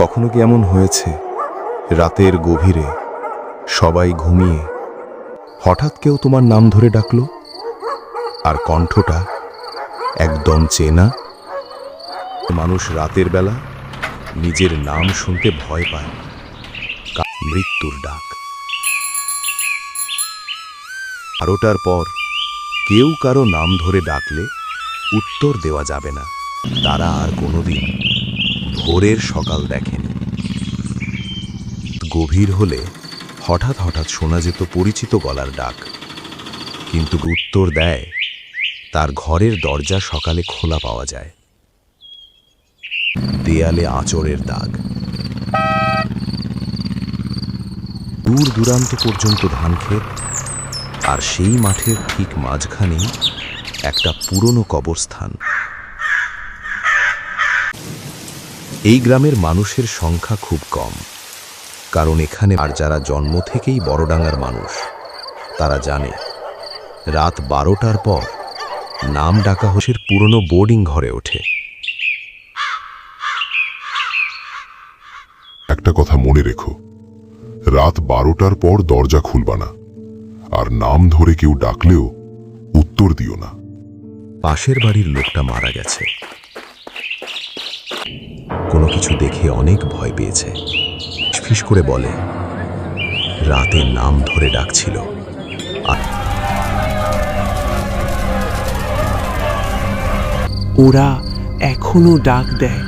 কখনো কি এমন হয়েছে রাতের গভীরে সবাই ঘুমিয়ে হঠাৎ কেউ তোমার নাম ধরে ডাকলো, আর কণ্ঠটা একদম চেনা? মানুষ রাতের বেলা নিজের নাম শুনতে ভয় পায়। মৃত্যুর ডাক। 12টার পর কেউ কারো নাম ধরে ডাকলে উত্তর দেওয়া যাবে না। তারা আর কোনোদিন ভোরের সকাল দেখেনি। গভীর হলে হঠাৎ হঠাৎ শোনা যেত পরিচিত গলার ডাক, কিন্তু উত্তর দেয় তার ঘরের দরজা সকালে খোলা পাওয়া যায়। দেয়ালে আঁচড়ের দাগ, দূর দূরান্ত পর্যন্ত ধানক্ষেত, আর সেই মাঠের ঠিক মাঝখানেই একটা পুরনো কবরস্থান। এই গ্রামের মানুষের সংখ্যা খুব কম, কারণ এখানে আর যারা জন্ম থেকেই বড়ডাঙ্গার মানুষ তারা জানে রাত 12টার পর নাম ডাকা হোসের পুরনো বোর্ডিং ঘরে ওঠে। একটা কথা মনে রেখো, রাত 12টার পর দরজা খুলবা না, আর নাম ধরে কেউ ডাকলেও উত্তর দিও না। পাশের বাড়ির লোকটা মারা গেছে। কোনো কিছু দেখে অনেক ভয় পেয়েছে। ফিস করে বলে রাতে নাম ধরে ডাকছিল। ওরা এখনো ডাক দেয়,